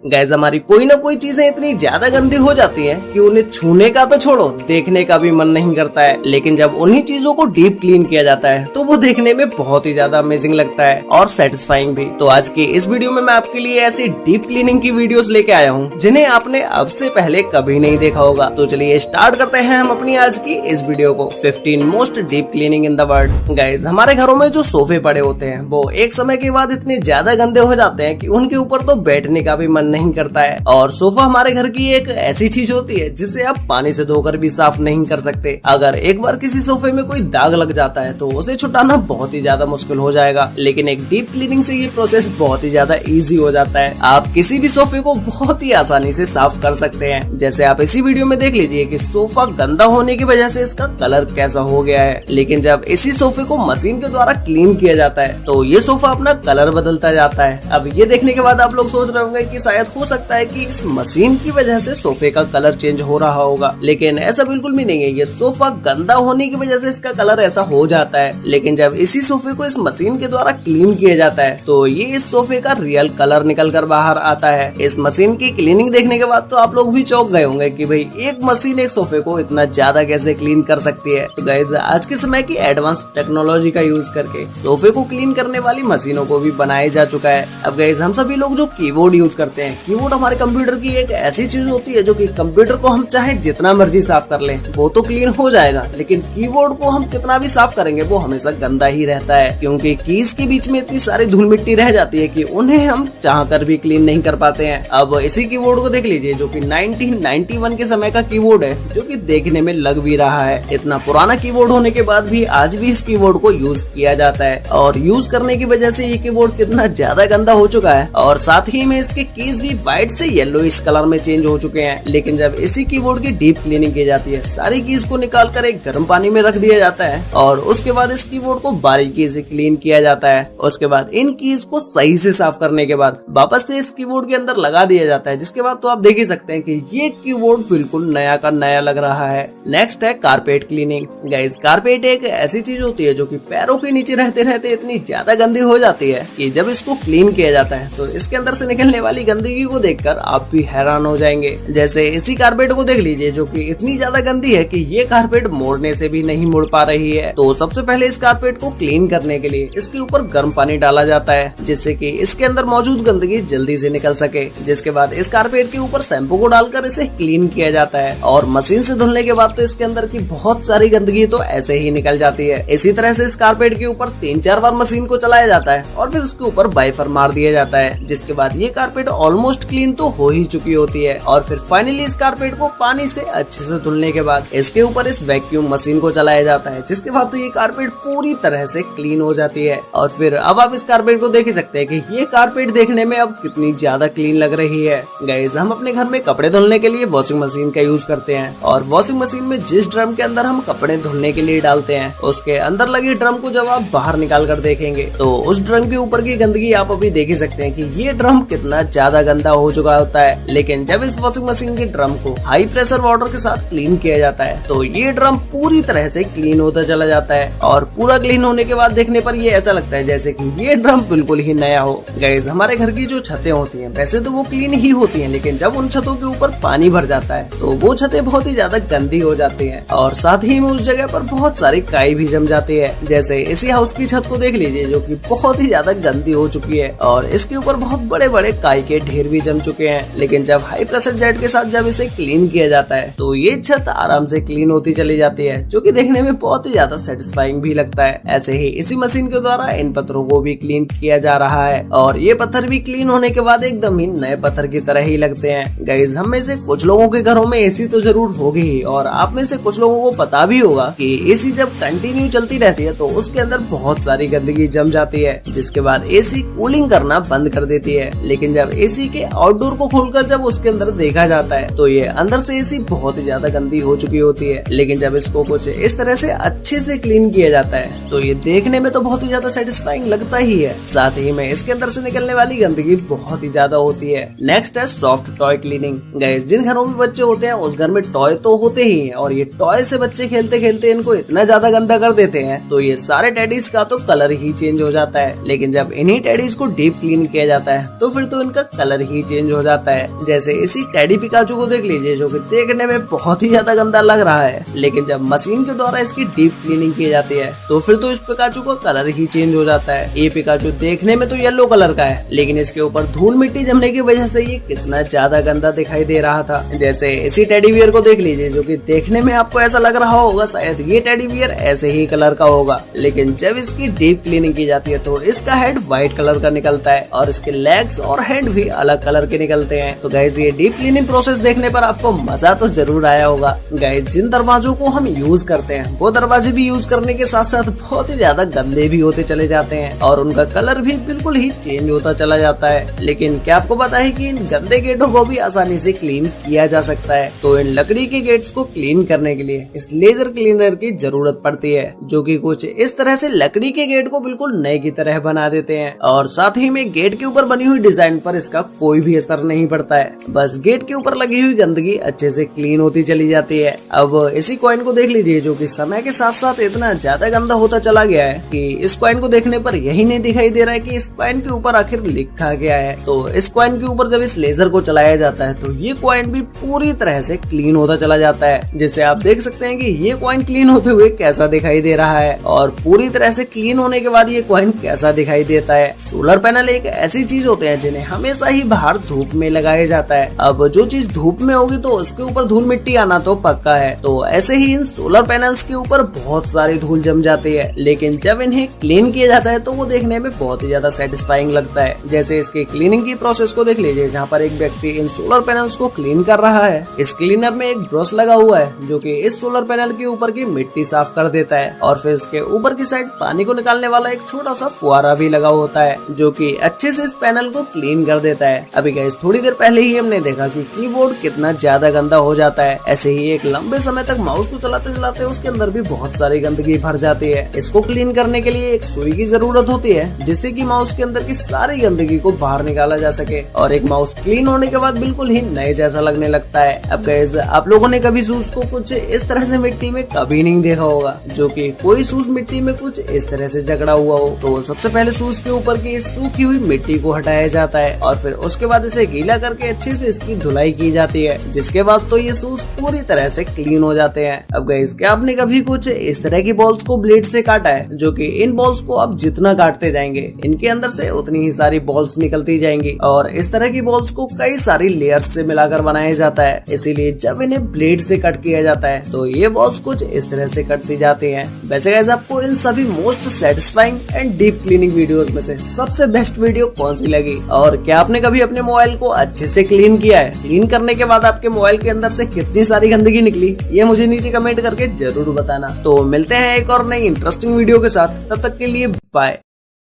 Guys हमारी कोई ना कोई चीजें इतनी ज्यादा गंदी हो जाती हैं कि उन्हें छूने का तो छोड़ो, देखने का भी मन नहीं करता है। लेकिन जब उन्हीं चीजों को डीप क्लीन किया जाता है तो वो देखने में बहुत ही ज्यादा अमेजिंग लगता है और सेटिस्फाइंग भी। तो आज की इस वीडियो में मैं आपके लिए ऐसी डीप क्लीनिंग की वीडियोस लेके आया हूँ जिन्हें आपने अब से पहले कभी नहीं देखा होगा। तो चलिए स्टार्ट करते हैं हम अपनी आज की इस वीडियो को। 15 most deep cleaning in the world. Guys हमारे घरों में जो सोफे पड़े होते हैं वो एक समय के बाद इतने ज्यादा गंदे हो जाते हैं कि उनके ऊपर तो बैठने का भी मन नहीं करता है। और सोफा हमारे घर की एक ऐसी चीज होती है जिसे आप पानी से धोकर भी साफ नहीं कर सकते। अगर एक बार किसी सोफे में कोई दाग लग जाता है तो उसे छुटाना बहुत ही ज्यादा मुश्किल हो जाएगा, लेकिन एक डीप क्लीनिंग से ये प्रोसेस बहुत ही ज्यादा इजी हो जाता है। आप किसी भी सोफे को बहुत ही आसानी से साफ कर सकते हैं। जैसे आप इसी वीडियो में देख लीजिए कि सोफा गंदा होने की वजह से इसका कलर कैसा हो गया है, लेकिन जब इसी सोफे को मशीन के द्वारा क्लीन किया जाता है तो ये सोफा अपना कलर बदलता जाता है। अब ये देखने के बाद आप लोग सोच रहे होंगे कि शायद हो सकता है कि इस मशीन की वजह से सोफे का कलर चेंज हो रहा होगा, लेकिन ऐसा बिल्कुल भी नहीं है। ये सोफा गंदा होने की वजह से इसका कलर ऐसा हो जाता है, लेकिन जब इसी सोफे को इस मशीन के द्वारा क्लीन किया जाता है तो ये इस सोफे का रियल कलर निकल कर बाहर आता है। इस मशीन की क्लीनिंग देखने के बाद तो आप लोग भी चौंक गए होंगे कि भाई एक मशीन एक सोफे को इतना ज्यादा कैसे क्लीन कर सकती है। तो गाइस आज के समय की एडवांस टेक्नोलॉजी का यूज करके सोफे को क्लीन करने वाली मशीनों को भी बनाया जा चुका है। अब गाइस हम सभी लोग जो कीबोर्ड यूज करते हैं, कीबोर्ड हमारे कंप्यूटर की एक ऐसी चीज होती है जो कि कंप्यूटर को हम चाहे जितना मर्जी साफ कर लें वो तो क्लीन हो जाएगा, लेकिन कीबोर्ड को हम कितना भी साफ करेंगे वो हमेशा गंदा ही रहता है, क्योंकि कीज के बीच में इतनी सारी धूल मिट्टी रह जाती है कि उन्हें हम चाहकर भी क्लीन नहीं कर पाते हैं। अब इसी कीबोर्ड को देख लीजिए जो कि 1991 के समय का कीबोर्ड है, जो कि देखने में लग भी रहा है। इतना पुराना कीबोर्ड होने के बाद भी आज भी इस कीबोर्ड को यूज किया जाता है, और यूज करने की वजह से ये कीबोर्ड कितना ज्यादा गंदा हो चुका है, और साथ ही में इसके कीज भी व्हाइट से येलोइश कलर में चेंज हो चुके हैं। लेकिन जब इसी कीबोर्ड की डीप क्लीनिंग की जाती है, सारी कीज को निकाल कर एक गर्म पानी में रख दिया जाता है और उसके बाद इस कीबोर्ड को बारीकी से क्लीन किया जाता है। उसके बाद इन कीज को सही से साफ करने के बाद वापस से इस कीबोर्ड के अंदर लगा दिया जाता है, जिसके बाद तो आप देख ही सकते हैं कि ये कीबोर्ड बिल्कुल नया का नया लग रहा है। नेक्स्ट है कारपेट क्लीनिंग। गाइस कारपेट एक ऐसी चीज होती है जो कि पैरों के नीचे रहते रहते इतनी ज्यादा गंदी हो जाती है कि जब इसको क्लीन किया जाता है तो इसके अंदर से निकलने वाली गंदगी को देखकर आप भी हैरान हो जाएंगे। जैसे इसी कारपेट को देख लीजिए जो कि इतनी ज्यादा गंदी है कि ये कारपेट मोड़ने से भी नहीं मुड़ पा रही है। तो सबसे पहले इस कारपेट को क्लीन करने के लिए इसके ऊपर गर्म पानी डाला जाता है, जिससे कि इसके अंदर मौजूद गंदगी जल्दी से निकल सके। जिसके बाद इस कारपेट के ऊपर शैम्पू को डालकर इसे क्लीन किया जाता है, और मशीन से धुलने के बाद तो इसके अंदर की बहुत सारी गंदगी तो ऐसे ही निकल जाती है। इसी तरह से इस कारपेट के ऊपर 3-4 बार मशीन को चलाया जाता है और फिर उसके ऊपर वाइपर मार दिया जाता है, जिसके बाद ये कारपेट ऑलमोस्ट क्लीन तो हो ही चुकी होती है। और फिर फाइनली इस कारपेट को पानी से अच्छे से धुलने के बाद इसके ऊपर इस वैक्यूम मशीन को चलाया जाता है, जिसके बाद तो ये कारपेट पूरी तरह से क्लीन हो जाती है। और फिर अब आप इस कारपेट को देख ही सकते हैं कि ये कारपेट देखने में अब कितनी ज्यादा क्लीन लग रही है। गाइस हम अपने घर में कपड़े धुलने के लिए वॉशिंग मशीन का यूज करते हैं, और वॉशिंग मशीन में जिस ड्रम के अंदर हम कपड़े धुलने के लिए डालते हैं उसके अंदर लगे ड्रम को जब आप बाहर निकाल कर देखेंगे तो उस ड्रम के ऊपर की गंदगी आप अभी देख ही सकते हैं कि ये ड्रम कितना ज्यादा गंदा हो चुका होता है। लेकिन जब इस वॉशिंग मशीन के ड्रम को हाई प्रेशर वाटर के साथ क्लीन किया जाता है तो ये ड्रम पूरी तरह से क्लीन होता चला जाता है, और पूरा क्लीन होने के बाद देखने पर ये ऐसा लगता है जैसे कि ये ड्रम बिल्कुल ही नया हो। गाइस हमारे घर की जो छतें होती हैं वैसे तो वो क्लीन ही होती हैं, लेकिन जब उन छतों के ऊपर पानी भर जाता है तो वो छतें बहुत ही ज्यादा गंदी हो जाती हैं, और साथ ही में उस जगह पर बहुत सारी काई भी जम जाती है। जैसे इसी हाउस की छत को देख लीजिए जो कि बहुत ही ज्यादा गंदी हो चुकी है, और इसके ऊपर बहुत बड़े बड़े काई के ढेर भी जम चुके हैं। लेकिन जब हाई प्रेशर जेट के साथ जब इसे क्लीन किया जाता है तो ये छत आराम से क्लीन होती चली जाती है, जो कि देखने में बहुत ही ज्यादा सेटिस्फाइंग भी लगता है। ऐसे ही इसी मशीन के द्वारा इन पत्थरों को भी क्लीन किया जा रहा है, और ये पत्थर भी क्लीन होने के बाद एकदम ही नए पत्थर की तरह ही लगते हैं। गाइस हम में से कुछ लोगों के घरों में एसी तो जरूर होगी ही, और आप में से कुछ लोगों को पता भी होगा कि एसी जब कंटिन्यू चलती रहती है तो उसके अंदर बहुत सारी गंदगी जम जाती है, जिसके बाद एसी कूलिंग करना बंद कर देती है। लेकिन जब एसी के आउटडोर को खोलकर जब उसके अंदर देखा जाता है तो ये अंदर से एसी बहुत ही ज्यादा गंदी हो चुकी होती है। लेकिन जब इसको कुछ इस तरह से अच्छे से क्लीन किया जाता है तो ये देखने में तो बहुत ही ज्यादा सेटिस्फाइंग लगता ही है, साथ ही में इसके अंदर से निकलने वाली गंदगी बहुत ही ज्यादा होती है। नेक्स्ट है सॉफ्ट टॉय क्लीनिंग। गाइस जिन घरों में बच्चे होते हैं उस घर में टॉय तो होते ही हैं, और ये टॉय से बच्चे खेलते खेलते इनको इतना ज्यादा गंदा कर देते हैं तो ये सारे टेडीज का तो कलर ही चेंज हो जाता है। लेकिन जब इन्हीं टेडीज को डीप क्लीन किया जाता है तो फिर तो इनका कलर कलर ही चेंज हो जाता है। जैसे इसी टेडी पिकाचू को देख लीजिए, जो कि देखने में बहुत ही ज्यादा गंदा लग रहा है, लेकिन जब मशीन के द्वारा इसकी डीप क्लीनिंग की जाती है तो फिर तो इस पिकाचू का कलर ही चेंज हो जाता है। ये पिकाचू देखने में तो येलो कलर का है, लेकिन इसके ऊपर धूल मिट्टी जमने की वजह से ये कितना ज्यादा गंदा दिखाई दे रहा था। जैसे इसी टेडी बियर को देख लीजिए, जो कि देखने में आपको ऐसा लग रहा होगा शायद ये टेडी बियर ऐसे ही कलर का होगा, लेकिन जब इसकी डीप क्लीनिंग की जाती है तो इसका हेड व्हाइट कलर का निकलता है और इसके लेग्स और हैंड भी अलग कलर के निकलते हैं। तो गाइस ये डीप क्लीनिंग प्रोसेस देखने पर आपको मजा तो जरूर आया होगा। गाइस जिन दरवाजों को हम यूज करते हैं वो दरवाजे भी यूज करने के साथ साथ बहुत ही ज्यादा गंदे भी होते चले जाते हैं और उनका कलर भी बिल्कुल ही चेंज होता चला जाता है। लेकिन क्या आपको पता है कि इन गंदे गेटों को भी आसानी से क्लीन किया जा सकता है? तो इन लकड़ी के गेट्स को क्लीन करने के लिए इस लेजर क्लीनर की जरूरत पड़ती है, जो कि कुछ इस तरह से लकड़ी के गेट को बिल्कुल नए की तरह बना देते हैं और साथ ही में गेट के ऊपर बनी हुई डिजाइन पर इसका कोई भी असर नहीं पड़ता है। बस गेट के ऊपर लगी हुई गंदगी अच्छे से क्लीन होती चली जाती है। अब इसी कॉइन को देख लीजिए, जो कि समय के साथ साथ इतना ज्यादा गंदा होता चला गया है कि इस कॉइन को देखने पर यही नहीं दिखाई दे रहा है कि इस कॉइन के ऊपर आखिर लिखा क्या है। तो इस कॉइन के ऊपर जब इस लेजर को चलाया जाता है तो ये कॉइन भी पूरी तरह से क्लीन होता चला जाता है, जिससे आप देख सकते हैं कि ये कॉइन क्लीन होते हुए कैसा दिखाई दे रहा है और पूरी तरह से क्लीन होने के बाद ये कॉइन कैसा दिखाई देता है। सोलर पैनल एक ऐसी चीज होते हैं जिन्हें हमेशा ही बाहर धूप में लगाया जाता है। अब जो चीज धूप में होगी तो उसके ऊपर धूल मिट्टी आना तो पक्का है, तो ऐसे ही इन सोलर पैनल्स के ऊपर बहुत सारी धूल जम जाती है, लेकिन जब इन्हें क्लीन किया जाता है तो वो देखने में बहुत ही ज्यादा सेटिस्फाइंग लगता है। जैसे इसके क्लीनिंग की प्रोसेस को देख लीजिए, जहाँ पर एक व्यक्ति इन सोलर पैनल्स को क्लीन कर रहा है। इस क्लीनर में एक ब्रश लगा हुआ है जो कि इस सोलर पैनल के ऊपर की मिट्टी साफ कर देता है और फिर इसके ऊपर की साइड पानी को निकालने वाला एक छोटा सा फुहारा भी लगा होता है, जो कि अच्छे से इस पैनल को क्लीन कर देता है। अभी गाइस थोड़ी देर पहले ही हमने देखा कि कीबोर्ड कितना ज्यादा गंदा हो जाता है, ऐसे ही एक लंबे समय तक माउस को चलाते चलाते उसके अंदर भी बहुत सारी गंदगी भर जाती है। इसको क्लीन करने के लिए एक सुई की जरूरत होती है, जिससे कि माउस के अंदर की सारी गंदगी को बाहर निकाला जा सके और एक माउस क्लीन होने के बाद बिल्कुल ही नए जैसा लगने लगता है। अब गाइस आप लोगों ने कभी शूज को कुछ इस तरह से मिट्टी में कभी नहीं देखा होगा, जो कि कोई शूज मिट्टी में कुछ इस तरह से जकड़ा हुआ हो। तो सबसे पहले शूज के ऊपर की सूखी हुई मिट्टी को हटाया जाता है और फिर उसके बाद इसे गीला करके अच्छे से इसकी धुलाई की जाती है, जिसके बाद तो ये शूज पूरी तरह से क्लीन हो जाते हैं। अब गाइस क्या आपने कभी कुछ इस तरह की बॉल्स को ब्लेड से काटा है, जो कि इन बॉल्स को आप जितना काटते जाएंगे इनके अंदर से उतनी ही सारी बॉल्स निकलती जाएंगी और इस तरह की बॉल्स को कई सारी लेयर्स से मिलाकर बनाया जाता है। इसीलिए जब इन्हें ब्लेड से कट किया जाता है तो ये बॉल्स कुछ इस तरह से कटती जाती हैं। वैसे गाइस आपको इन सभी most satisfying and deep cleaning videos में से सबसे बेस्ट वीडियो कौन सी लगी और क्या आपने कभी अपने मोबाइल को अच्छे से क्लीन किया है? क्लीन करने के बाद आपके मोबाइल के अंदर से कितनी सारी गंदगी निकली, ये मुझे नीचे कमेंट करके जरूर बताना। तो मिलते हैं एक और नई इंटरेस्टिंग वीडियो के साथ, तब तक के लिए बाय।